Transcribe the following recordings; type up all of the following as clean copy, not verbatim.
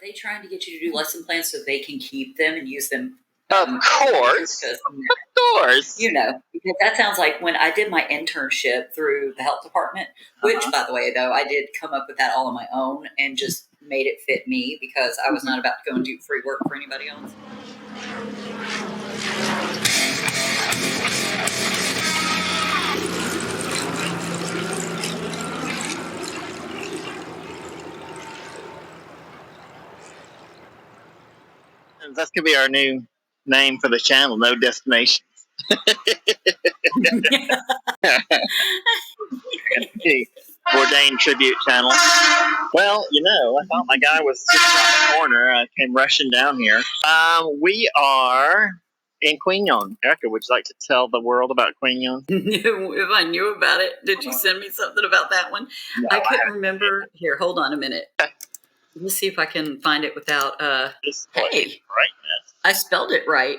they trying to get you to do lesson plans so they can keep them and use them? Of course. Because that sounds like when I did my internship through the health department, which, by the way, though, I did come up with that all on my own and just made it fit me because I was not about to go and do free work for anybody else. That's going to be our new name for the channel, No Destinations. Bourdain tribute channel. Well, I thought my guy was sitting around the corner. I came rushing down here. We are in Quy Nhon. Erica, would you like to tell the world about Quy Nhon? If I knew about it, did you send me something about that one? No, I couldn't remember. Here, hold on a minute. Let's see if I can find it without. Hey, I spelled it right.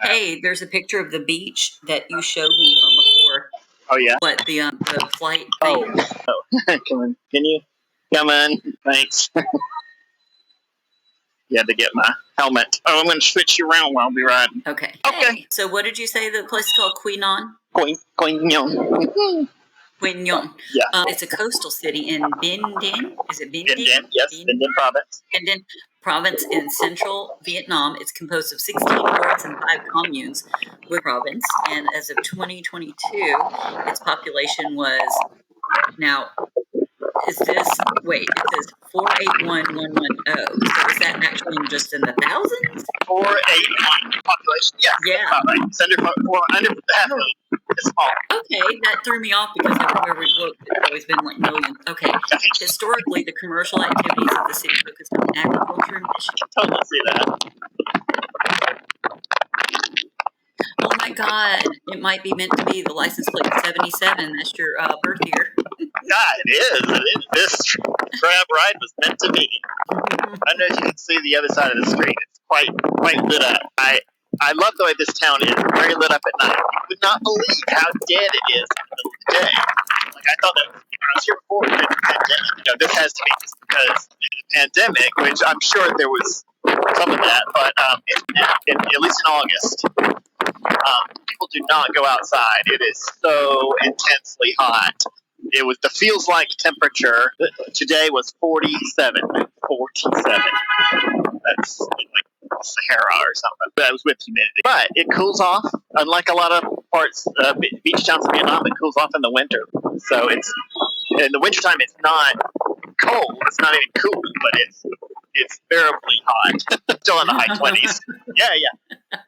Hey, there's a picture of the beach that you showed me from before. Oh yeah. But the flight thing. Oh. Come on. Can you? Come on. Thanks. You had to get my helmet. Oh, I'm going to switch you around while we ride. Okay. Hey. So what did you say the place is called? Quy Nhon? Quy Nhon. Quy Nhon. Yeah. It's a coastal city in Binh Dinh. Is it Binh Dinh? Binh Dinh, yes. Binh Dinh province. Binh Dinh province in central Vietnam. It's composed of 16 wards and 5 communes with province. And as of 2022, its population was now. Is this, it says 481,110. So is that actually just in the thousands? 481 population, yes. Yeah. It's under half million. It's small. Okay, that threw me off because everywhere we looked, it's always been like millions. Okay. Historically, the commercial activities of the city focused on agriculture and fishing. Totally see that. Oh my God. It might be meant to be the license plate 77. That's your birth year. Yeah, it is. This grab ride was meant to be. I don't know if you can see the other side of the screen. It's quite lit up. I love the way this town is very lit up at night. You would not believe how dead it is in the middle of the day. Like I thought that I was here before the pandemic. This has to be just because of the pandemic, which I'm sure there was some of that, but at least in August, people do not go outside. It is so intensely hot. It was the feels like temperature today was 47. 47. That's like Sahara or something. That was with humidity. But it cools off. Unlike a lot of parts, beach towns in Vietnam, it cools off in the winter. So in the wintertime, it's not cold. It's not even cool, but it's bearably hot. Still in the high 20s. Yeah.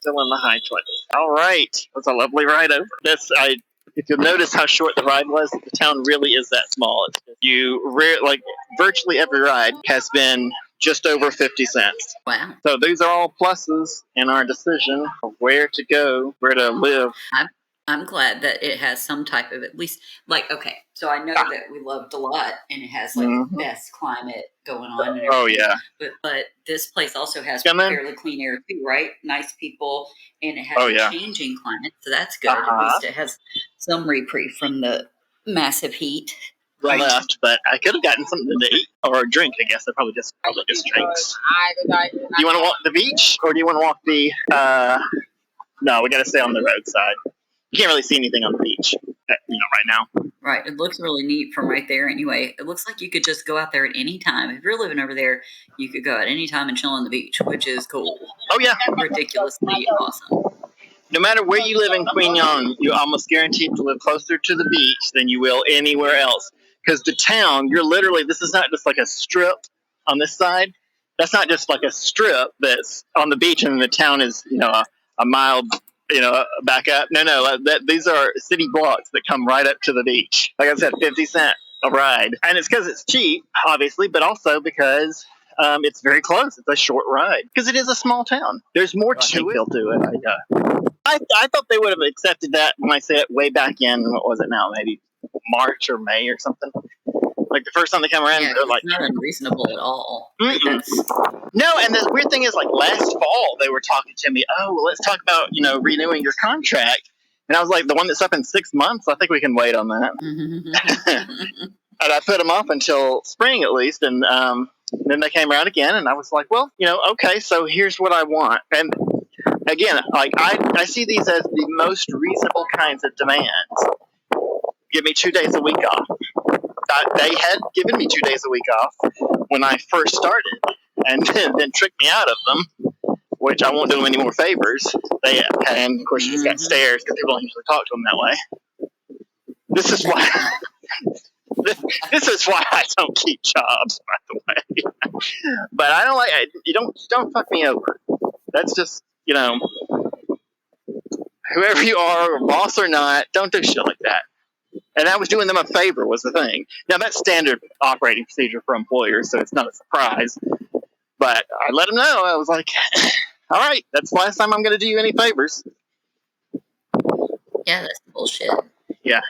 Still in the high 20s. All right. It was a lovely ride over. If you'll notice how short the ride was, the town really is that small. Virtually every ride has been just over 50 cents. Wow. So these are all pluses in our decision of where to go, where to live. I'm glad that it has some type of, at least, so I know that we loved a lot, and it has, the best climate going on. And everything. Oh, yeah. But this place also has fairly clean air, too, right? Nice people, and it has a changing climate, so that's good. At least it has some reprieve from the massive heat. Right. Left, but I could have gotten something to eat or a drink. I guess they're probably just drinks. Do you want to walk the beach, or do you want to walk the? No, we got to stay on the roadside. You can't really see anything on the beach, right now. Right. It looks really neat from right there. Anyway, it looks like you could just go out there at any time. If you're living over there, you could go at any time and chill on the beach, which is cool. Oh yeah, ridiculously awesome. No matter where you live in Quy Nhon, you're almost guaranteed to live closer to the beach than you will anywhere else. Because the town, this is not just like a strip on this side. That's not just like a strip that's on the beach and the town is, a mile, back up. No, these are city blocks that come right up to the beach. Like I said, 50 cents a ride. And it's because it's cheap, obviously, but also because it's very close. It's a short ride. Because it is a small town. There's more to it. They'll do it. I thought they would have accepted that when I said it way back in, what was it now, maybe March or May or something. Like the first time they come around, they're like, it's not unreasonable at all. No, and the weird thing is, last fall they were talking to me. Oh, well, let's talk about renewing your contract. And I was like, the one that's up in 6 months. I think we can wait on that. And I put them off until spring at least, and And then they came around again, and I was like, well, okay, so here's what I want. And again, like I see these as the most reasonable kinds of demands. Give me 2 days a week off. They had given me 2 days a week off when I first started, and then tricked me out of them, which I won't do them any more favors. And of course, you just got stares because people don't usually talk to them that way. This is why. This is why I don't keep jobs, by the way. But I don't like it. You don't fuck me over. That's just whoever you are, boss or not, don't do shit like that. And I was doing them a favor was the thing. Now that's standard operating procedure for employers, so it's not a surprise. But I let them know. I was like, all right, that's the last time I'm going to do you any favors. Yeah, that's bullshit. Yeah.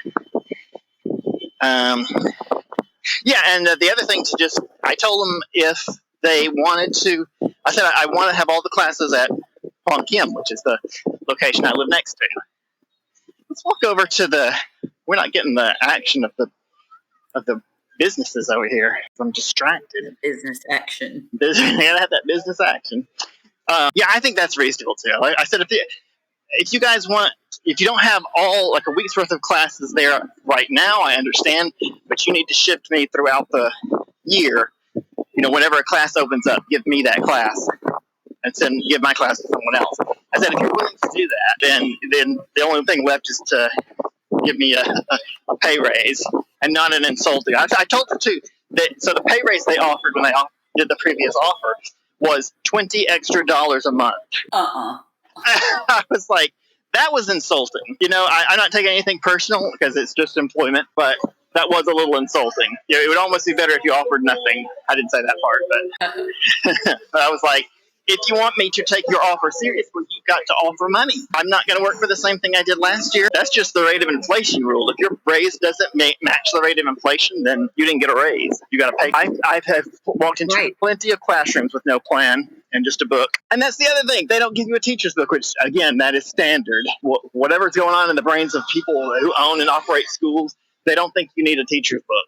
Yeah, and the other thing I told them if they wanted to, I said I want to have all the classes at Hong Kim, which is the location I live next to. Let's walk over to we're not getting the action of the businesses over here. I'm distracted. Business action. You gotta have that business action. Yeah, I think that's reasonable too. Like I said, if you guys want, if you don't have all like a week's worth of classes there right now, I understand, but you need to shift me throughout the year. Whenever a class opens up, give me that class and give my class to someone else. I said, if you're willing to do that, then the only thing left is to give me a pay raise and not an insulting. I told her too so the pay raise they offered when they did the previous offer was $20 extra a month. I was like, that was insulting. I'm not taking anything personal because it's just employment, but that was a little insulting. It would almost be better if you offered nothing. I didn't say that part, but but I was like, if you want me to take your offer seriously, you've got to offer money. I'm not going to work for the same thing I did last year. That's just the rate of inflation rule. If your raise doesn't match the rate of inflation, then you didn't get a raise. You got to pay. I've walked into plenty of classrooms with no plan and just a book. And that's the other thing. They don't give you a teacher's book, which, again, that is standard. Whatever's going on in the brains of people who own and operate schools, they don't think you need a teacher's book.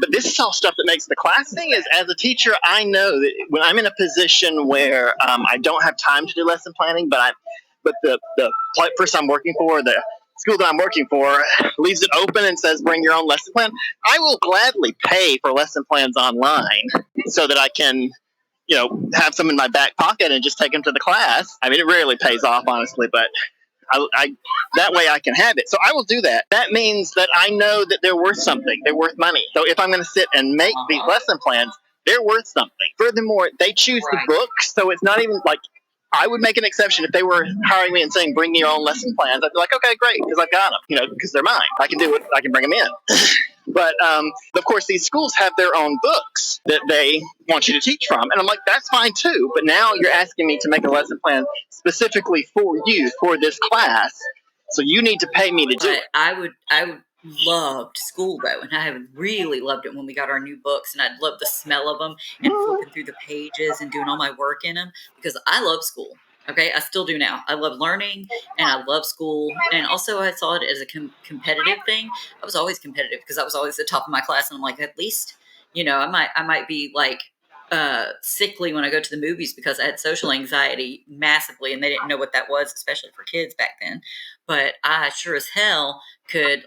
But this is all stuff that makes the class. The thing is, as a teacher, I know that when I'm in a position where I don't have time to do lesson planning, but the person I'm working for, the school that I'm working for, leaves it open and says, bring your own lesson plan, I will gladly pay for lesson plans online so that I can have some in my back pocket and just take them to the class. I mean, it rarely pays off, honestly, but that way I can have it. So I will do that. That means that I know that they're worth something. They're worth money. So if I'm going to sit and make these lesson plans, they're worth something. Furthermore, they choose the books, so it's not even like I would make an exception if they were hiring me and saying, bring me your own lesson plans. I'd be like, okay, great, because I've got them, because they're mine. I can do it. I can bring them in. But, of course, these schools have their own books that they want you to teach from. And I'm like, that's fine, too. But now you're asking me to make a lesson plan specifically for you, for this class. So you need to pay me to do it. I loved school, though. And I really loved it when we got our new books. And I'd love the smell of them and flipping through the pages and doing all my work in them. Because I love school. Okay, I still do now. I love learning and I love school. And also I saw it as a competitive thing. I was always competitive because I was always the top of my class. And I'm like, at least, I might be like sickly when I go to the movies because I had social anxiety massively and they didn't know what that was, especially for kids back then. But I sure as hell could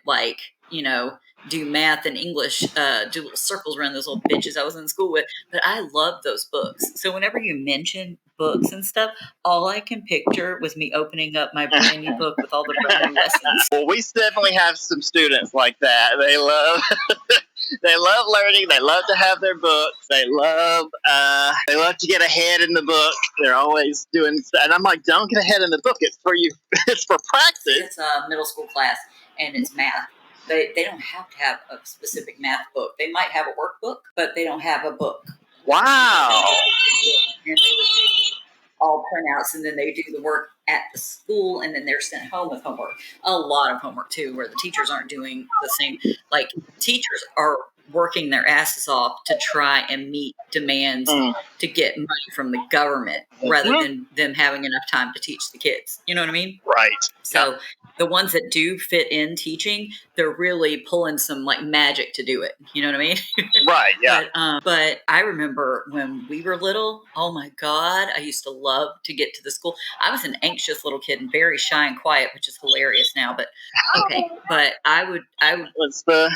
do math and English, do little circles around those little bitches I was in school with. But I love those books. So whenever you mention books and stuff, all I can picture was me opening up my brand new book with all the brand new lessons. Well, we definitely have some students like that. They love learning. They love to have their books. They love to get ahead in the book. They're always doing, and I'm like, don't get ahead in the book. It's for you. It's for practice. It's a middle school class and it's math. They don't have to have a specific math book. They might have a workbook, but they don't have a book. Wow. And they would do all printouts, and then they do the work at the school, and then they're sent home with homework. A lot of homework, too, where the teachers aren't doing the same. Like, teachers are working their asses off to try and meet demands to get money from the government rather than them having enough time to teach the kids. You know what I mean? Right. So the ones that do fit in teaching, they're really pulling some like magic to do it. You know what I mean? Right. Yeah. But I remember when we were little, oh my God, I used to love to get to the school. I was an anxious little kid and very shy and quiet, which is hilarious now, but okay. But I would. What's the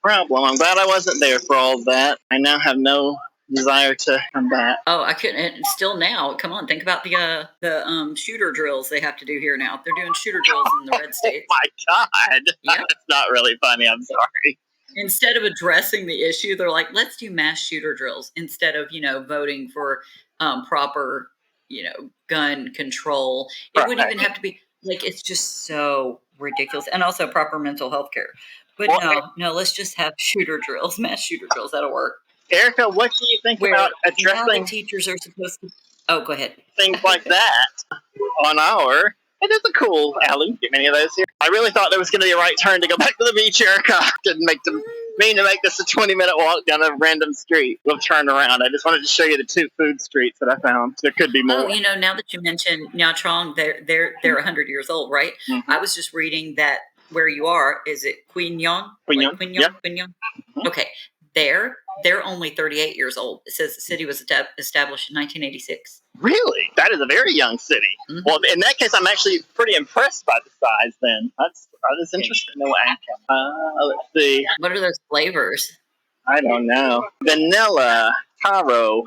problem? I'm glad I wasn't there for all that. I now have no desire to come back. Oh, I couldn't. And still now, come on, think about the shooter drills they have to do here now. They're doing shooter drills in the red states. Oh my God. Yeah. That's not really funny. I'm sorry. Instead of addressing the issue, they're like, let's do mass shooter drills instead of, voting for proper, gun control. It wouldn't even have to be like, it's just so ridiculous. And also proper mental health care. But no, let's just have shooter drills, mass shooter drills. That'll work. Erica, what do you think about addressing teachers are supposed to? Oh, go ahead. Things like that on our. It is a cool alley. Get many of those here. I really thought there was going to be a right turn to go back to the beach, Erica. Didn't mean to make this a 20-minute walk down a random street. We'll turn around. I just wanted to show you the 2 food streets that I found. There could be more. Oh, now that you mentioned Nha Trang, they're 100 years old, right? Mm-hmm. I was just reading that where you are, is it Quy Nhon? Quy Nhon. Quy Nhon? Yep. Quy Nhon? Mm-hmm. Okay. They're only 38 years old. It says the city was established in 1986. Really? That is a very young city. Mm-hmm. Well, in that case, I'm actually pretty impressed by the size then. That's interesting. No way. Let's see. What are those flavors? I don't know. Vanilla, taro,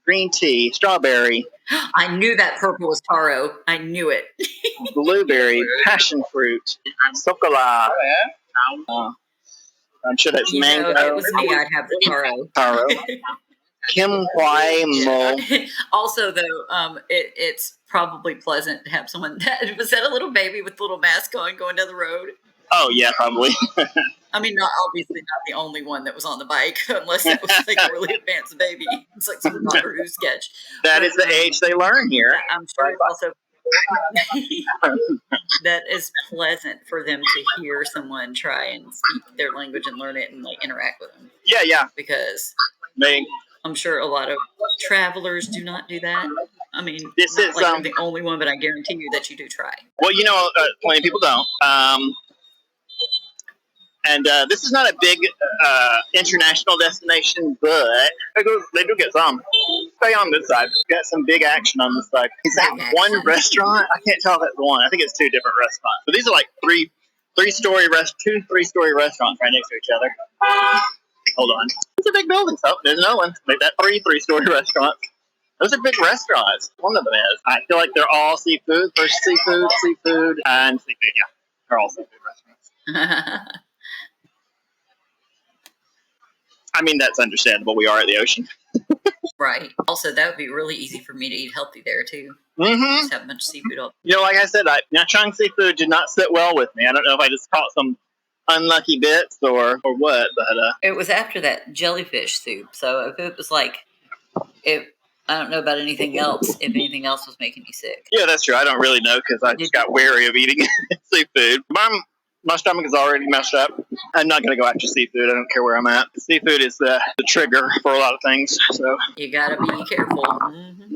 green tea, strawberry. I knew that purple was taro. I knew it. Blueberry, passion fruit, chocolate. I'm sure that's mango. If it was me, I'd have the taro. Taro. Kim Hwai Mo. Also, though, it's probably pleasant to have someone was that a little baby with a little mask on going down the road? Oh yeah, probably. I mean, obviously not the only one that was on the bike, unless it was like a really advanced baby. It's like some Doctor Who sketch. That is the age they learn here. I'm sure it's also that is pleasant for them to hear someone try and speak their language and learn it and like interact with them. Yeah. Because I'm sure a lot of travelers do not do that. I mean, this is like the only one, but I guarantee you that you do try. Well, plenty of people don't. And this is not a big international destination, but they do get some. Stay on this side. Got some big action on this side. Is that one restaurant? I can't tell if that's one. I think it's 2 different restaurants. But these are like 2 3-story restaurants right next to each other. Hold on. It's a big building. Oh, there's another one. Make that 3-story restaurants. Those are big restaurants. One of them is. I feel like they're all seafood. First seafood, and seafood. Yeah, they're all seafood restaurants. I mean, that's understandable. We are at the ocean. Right. Also, that would be really easy for me to eat healthy there, too. Mm-hmm. Just have a bunch of seafood up. Like I said, Nha Trang seafood did not sit well with me. I don't know if I just caught some unlucky bits or what, but... It was after that jellyfish soup, so if it was like... I don't know about anything else, if anything else was making you sick. Yeah, that's true. I don't really know, because I just got wary of eating seafood. My stomach is already messed up. I'm not going to go after seafood. I don't care where I'm at. Seafood is the trigger for a lot of things. So you got to be careful. Mm-hmm.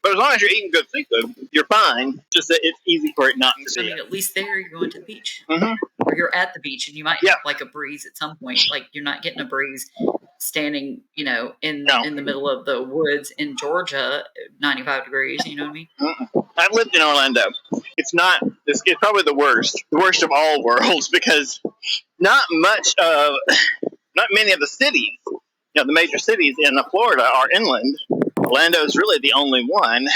But as long as you're eating good seafood, you're fine. Just that it's easy for it not to be. I mean, at least there you're going to the beach. Mm-hmm. Or you're at the beach and you might have like a breeze at some point. Like you're not getting a breeze standing, in the middle of the woods in Georgia, 95 degrees, you know what I mean? Mm-mm. I've lived in Orlando. It's probably the worst of all worlds, because not many of the cities, the major cities in Florida are inland. Orlando is really the only one,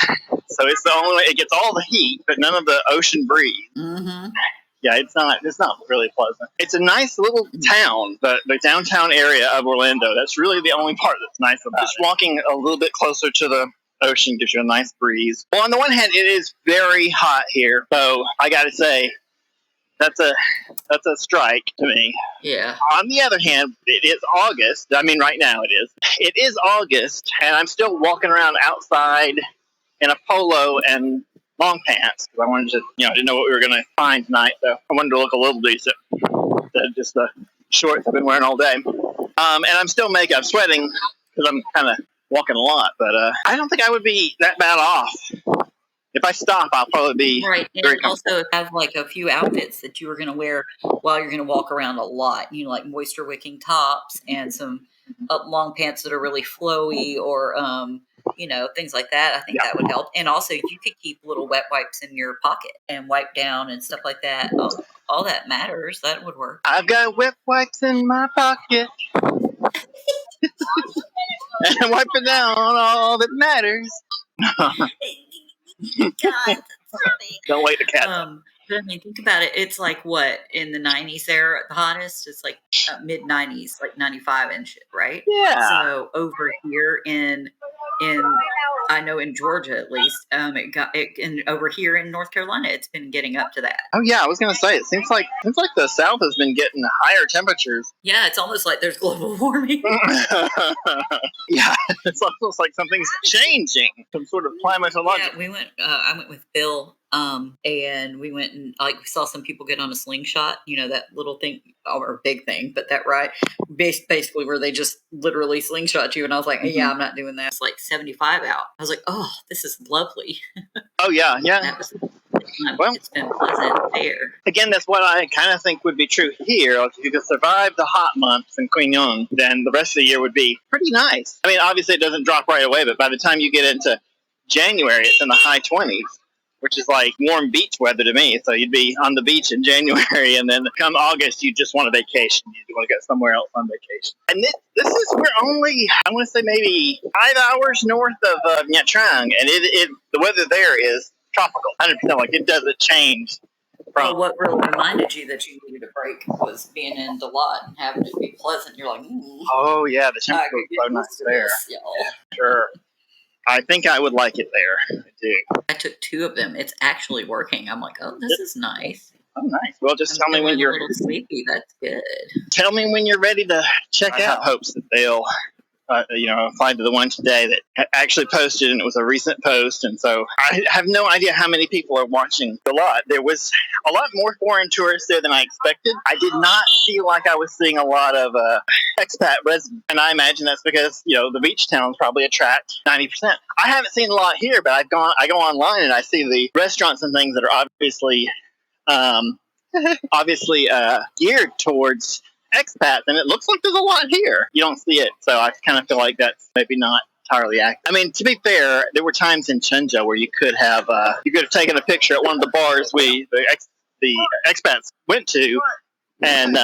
so it's the only one. It gets all the heat, but none of the ocean breeze. Mm-hmm. Yeah, it's not really pleasant. It's a nice little town, but the downtown area of Orlando, that's really the only part that's nice about it. Just walking a little bit closer to the ocean gives you a nice breeze. Well, on the one hand, it is very hot here, so I gotta say, that's a strike to me. Yeah. On the other hand, it is August. I mean, right now it is. It is August, and I'm still walking around outside in a polo and long pants, because I wanted to, I didn't know what we were going to find tonight, so I wanted to look a little decent. Just the shorts I've been wearing all day. And I'm sweating because I'm kind of walking a lot, but I don't think I would be that bad off. If I stop, I'll probably be Right, very and comfortable. also have like a few outfits that you are going to wear while you're going to walk around a lot. You know, like moisture wicking tops and some long pants that are really flowy, or you know, things like that. I think that would help. And also, you could keep little wet wipes in your pocket and wipe down and stuff like that. All that matters. That would work. I've got wet wipes in my pocket. And wiping down all that matters. God, Don't wait to catch. But I mean, think about it. It's like what in the 90s there at the hottest. It's like mid 90s, like 95 and shit, right? Yeah. So over here in I know in Georgia at least, it got it, and over here in North Carolina, it's been getting up to that. Oh yeah, I was gonna say it seems like the South has been getting higher temperatures. Yeah, it's almost like there's global warming. Yeah, it's almost like something's changing, some sort of climatological. Yeah, we went. I went with Bill, and we went and like we saw some people get on a slingshot. You know that little thing or big thing, but that ride basically where they just literally slingshot you. And I was like, yeah, I'm not doing that. It's like 75 out. I was like, oh, this is lovely. Oh yeah, yeah. That was, well, it's been pleasant there. Again, that's what I kind of think would be true here. Like if you could survive the hot months in Quy Nhon, then the rest of the year would be pretty nice. I mean, obviously it doesn't drop right away, but by the time you get into January, it's in the high 20s, which is like warm beach weather to me. So you'd be on the beach in January, and then come August, you just want a vacation. You want to go somewhere else on vacation. And this is we're only, I want to say maybe 5 hours north of Nha Trang, and the weather there is tropical, 100%. Like it doesn't change. Well, what really reminded you that you needed a break was being in Dalat and having it be pleasant. You're like, oh yeah, the temperature was so nice there. Yeah, sure. I think I would like it there. I do. I took 2 of them. It's actually working. I'm like, oh, this is nice. Oh, nice. Well, just tell me when you're a little sleepy. That's good. Tell me when you're ready to check out. I have hopes that they'll applied to the one today that actually posted, and it was a recent post, and so I have no idea how many people are watching a lot. There was a lot more foreign tourists there than I expected. I did not feel like I was seeing a lot of expat residents, and I imagine that's because the beach towns probably attract 90%. I haven't seen a lot here, but I go online and I see the restaurants and things that are obviously geared towards expats, and it looks like there's a lot here. You don't see it, so I kind of feel like that's maybe not entirely accurate. I mean, to be fair, there were times in Chenja where you could have taken a picture at one of the bars the expats went to, and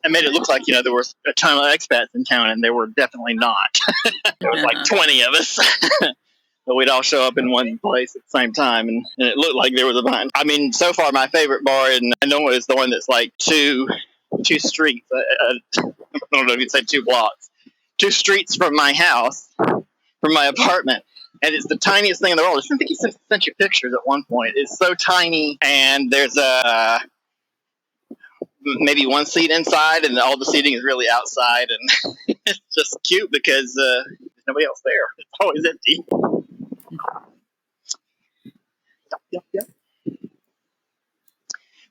made it look like there was a ton of expats in town, and there were definitely not. There was like 20 of us. But we'd all show up in one place at the same time, and it looked like there was a bunch. I mean, so far my favorite bar in Hanoi is the one that's like two streets. I don't know if you'd say 2 blocks. 2 streets from my house, from my apartment. And it's the tiniest thing in the world. I think he sent you pictures at one point. It's so tiny, and there's maybe 1 seat inside, and all the seating is really outside. And it's just cute because there's nobody else there. It's always empty. Yep.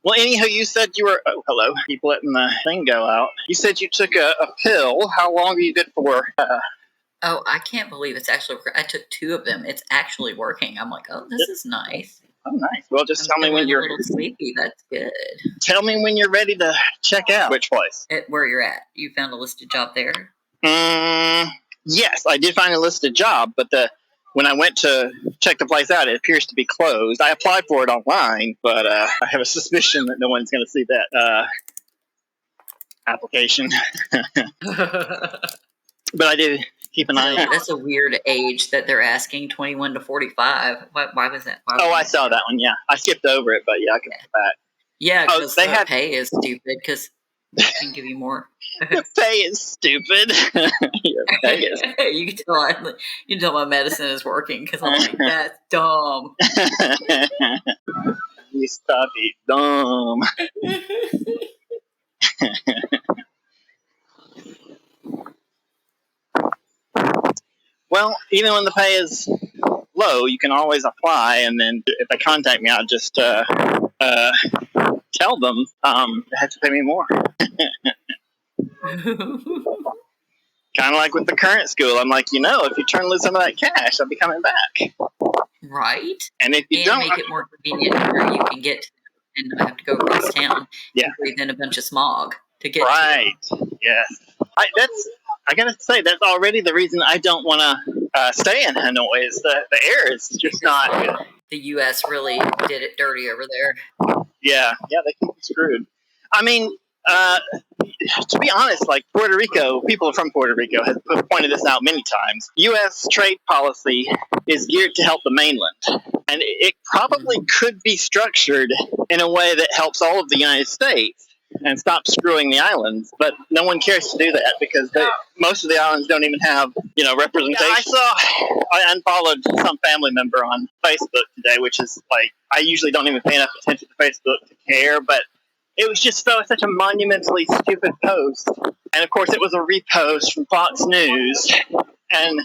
Well, anyhow, you said you were... Oh, hello. Keep letting the thing go out. You said you took a pill. How long are you good for? Oh, I can't believe it's actually... I took 2 of them. It's actually working. I'm like, oh, this is nice. Oh, nice. Well, just tell me when you're... a little sleepy. That's good. Tell me when you're ready to check out. Which place? Where you're at. You found a listed job there? Yes, I did find a listed job, but when I went to check the place out, it appears to be closed. I applied for it online, but I have a suspicion that no one's going to see that application. But I did keep an eye on it. That's a weird age that they're asking, 21 to 45. Why was that? I saw that one, yeah. I skipped over it, but yeah, I can put that. Yeah, because the pay is stupid, because they can give you more. Your pay is stupid. Your pay is. You can tell my medicine is working, because I'm like, that's dumb. You stop it, dumb. Well, even when the pay is low, you can always apply, and then if they contact me, I'll just tell them they have to pay me more. Kind of like with the current school. I'm like, if you turn loose some of that cash, I'll be coming back. Right. And if you don't, make it more convenient where you can get to and not have to go across town and breathe in a bunch of smog to get right. Yes. I gotta say, that's already the reason I don't want to stay in Hanoi. Is the air is just not good. The U.S. really did it dirty over there. Yeah, they keep you screwed. I mean, to be honest, like Puerto Rico, people from Puerto Rico have pointed this out many times. U.S. trade policy is geared to help the mainland, and it probably could be structured in a way that helps all of the United States and stop screwing the islands. But no one cares to do that because most of the islands don't even have, representation. I unfollowed some family member on Facebook today, which is like, I usually don't even pay enough attention to Facebook to care, but it was just such a monumentally stupid post. And of course, it was a repost from Fox News. And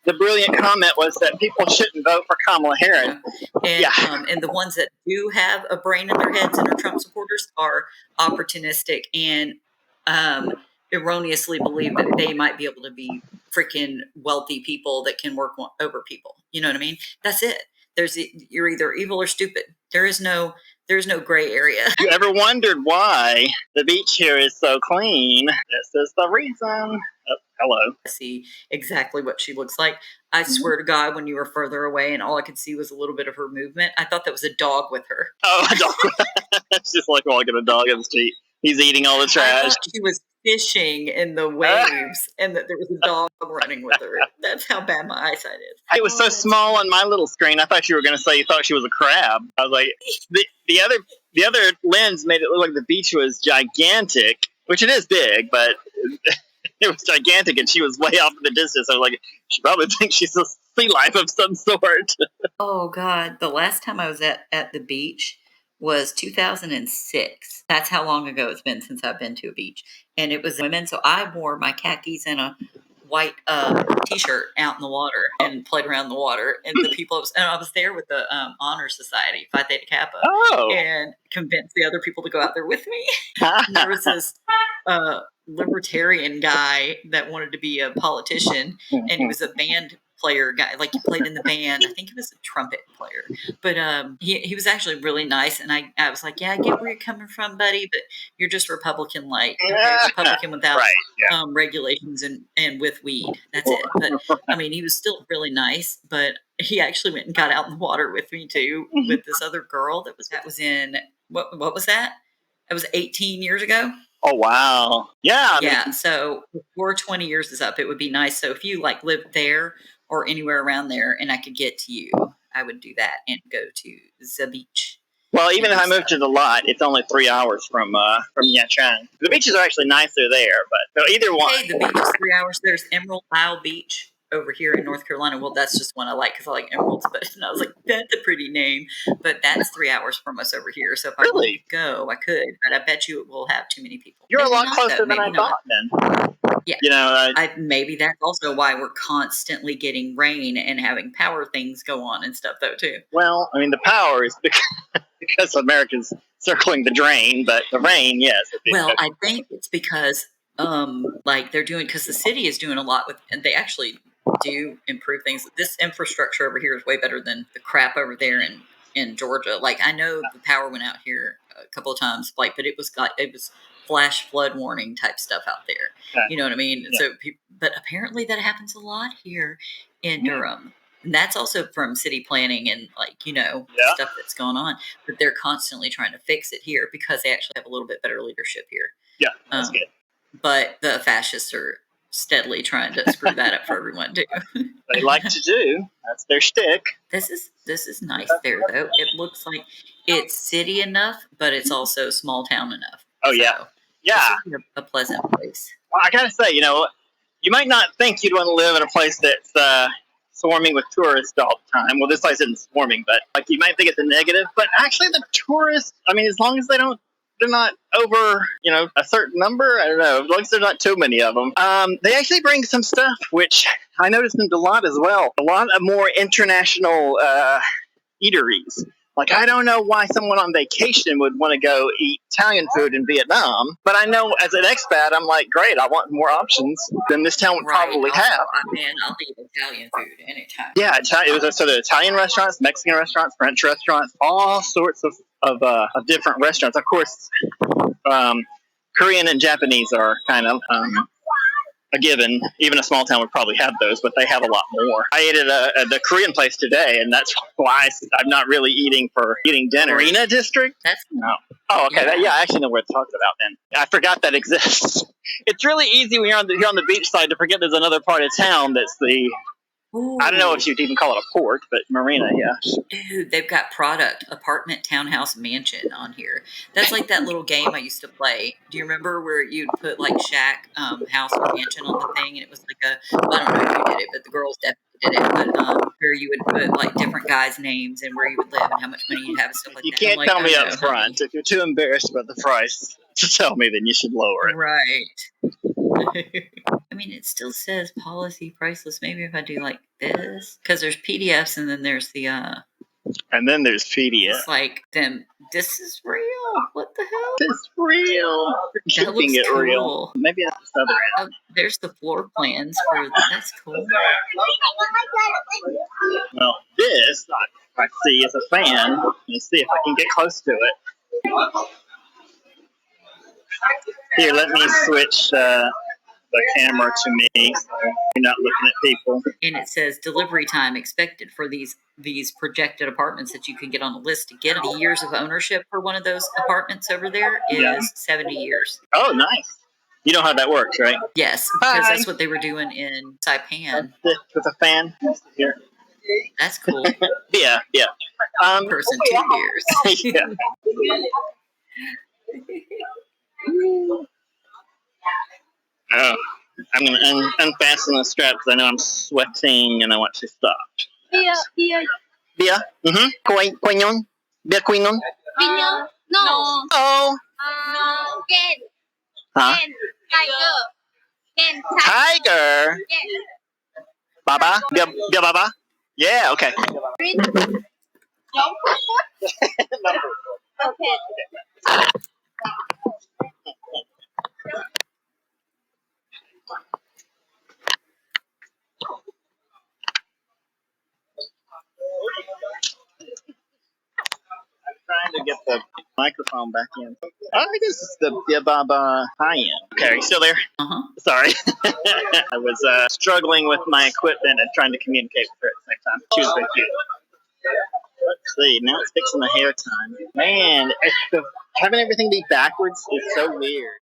the brilliant comment was that people shouldn't vote for Kamala Harris. And the ones that do have a brain in their heads and are Trump supporters are opportunistic and erroneously believe that they might be able to be freaking wealthy people that can work over people. You know what I mean? That's it. You're either evil or stupid. There's no gray area. You ever wondered why the beach here is so clean? This is the reason. Oh, hello. I see exactly what she looks like. I swear to God, when you were further away and all I could see was a little bit of her movement, I thought that was a dog with her. Oh, a dog. It's just like walking a dog in the street. He's eating all the trash. I thought she was fishing in the waves and that there was a dog running with her. That's how bad my eyesight is. It was so small on my little screen. I thought you were going to say you thought she was a crab. I was like, the other lens made it look like the beach was gigantic, which it is big, but it was gigantic and she was way off in the distance. I was like, she probably thinks she's a sea life of some sort. Oh, God. The last time I was at the beach was 2006. That's how long ago it's been since I've been to a beach. And it was women. So I wore my khakis and a white t-shirt out in the water and played around in the water. And the people, I was there with the Honor Society, Phi Theta Kappa, and convinced the other people to go out there with me. And there was this libertarian guy that wanted to be a politician, and he was a band player guy, like he played in the band. I think he was a trumpet player, but he was actually really nice. And I was like, yeah, I get where you're coming from, buddy, but you're just Republican light, okay? Republican without regulations and with weed. That's it. But I mean, he was still really nice, but he actually went and got out in the water with me too, with this other girl that was in what was that? That was 18 years ago. Oh, wow. Yeah. Yeah. So before 20 years is up, it would be nice. So if you like lived there or anywhere around there and I could get to you, I would do that and go to the beach. Well, even if I moved to the lot, it's only 3 hours from Nha Trang. The beaches are actually nicer there, but so either one. Okay, the beach is 3 hours. There's Emerald Isle Beach over here in North Carolina. Well, that's just one I like because I like emeralds. But and I was like, that's a pretty name. But that's 3 hours from us over here. So if I wanted to go, I could. But I bet you it will have too many people. You're maybe a lot closer than I thought then. Yeah. Maybe that's also why we're constantly getting rain and having power things go on and stuff, though, too. Well, I mean, the power is because Americans circling the drain, but the rain, yes. Well, I think it's because, they're doing, because the city is doing a lot with, and they actually do improve things. This infrastructure over here is way better than the crap over there in Georgia. Like, I know the power went out here a couple of times, but it was flash flood warning type stuff out there. Okay. You know what I mean? Yeah. So, but apparently that happens a lot here in Durham. And that's also from city planning and stuff that's going on. But they're constantly trying to fix it here because they actually have a little bit better leadership here. Yeah, that's good. But the fascists are steadily trying to screw that up for everyone too. They like to do. That's their shtick. This is nice there though. It looks like it's city enough, but it's also small town enough. Oh yeah. Yeah, a pleasant place. Well, I gotta say, you might not think you'd want to live in a place that's swarming with tourists all the time. Well, this place isn't swarming, but you might think it's a negative. But actually, the tourists, I mean, as long as they're not over, a certain number. I don't know. As long as there's not too many of them, they actually bring some stuff, which I noticed in Dalat as well. A lot of more international eateries. Like, I don't know why someone on vacation would want to go eat Italian food in Vietnam, but I know as an expat, I'm like, great, I want more options than this town would probably Also, have. man, I'll eat Italian food anytime. Yeah, it was so the Italian restaurants, Mexican restaurants, French restaurants, all sorts of different restaurants. Of course, Korean and Japanese are kind of a given. Even a small town would probably have those, but they have a lot more. I ate at the Korean place today, and that's why I'm not really eating dinner. Marina District? That's No. Oh, okay. Yeah. I actually know where it's talked about then. I forgot that exists. It's really easy when you're on the beach side to forget there's another part of town that's I don't know if you'd even call it a port, but marina, yeah. Dude, they've got product, apartment, townhouse, mansion on here. That's like that little game I used to play. Do you remember where you'd put like shack, house, or mansion on the thing, and it was like well, I don't know if you did it, but the girls definitely did it. But where you would put like different guys' names and where you would live and how much money you'd have and stuff like You that. can't I'm like, tell me I up know, front. honey. If you're too embarrassed about the price to tell me, then you should lower it. Right. I mean, it still says policy priceless. Maybe if I do like this, because there's PDFs and then there's the And then there's PDF. it's like them. This is real. What the hell? It's real. That Keeping looks it real. cool. Maybe that's the other end. Oh, there's the floor plans for. That's cool. Well, this I see is a fan. Let's see if I can get close to it. Here, let me switch the camera to me so you're not looking at people. And it says delivery time expected for these projected apartments that you can get on the list to get. The years of ownership for one of those apartments over there is 70 years. Oh, nice. You know how that works, right? Yes, because that's what they were doing in Saipan. With a fan here. That's cool. Yeah. Person 2 years. Yeah. Oh, I'm going to unfasten the strap because I know I'm sweating and I want to stop. Bia. Bia? Mm-hmm. Quy Nhon? Bia Quy Nhon? Vinyo? No. Oh. No. Ken. Huh? Ken. Tiger. Ken. Tiger? Yes. Baba? Bia Baba? Yeah, okay. Green. No. Okay. Trying to get the microphone back in. I think this is the Bia Baba high-end. Okay, are you still there? Uh-huh. Sorry. I was struggling with my equipment and trying to communicate with her at the same time. She was very cute. Let's see. Now it's fixing the hair time. Man, having everything be backwards is so weird.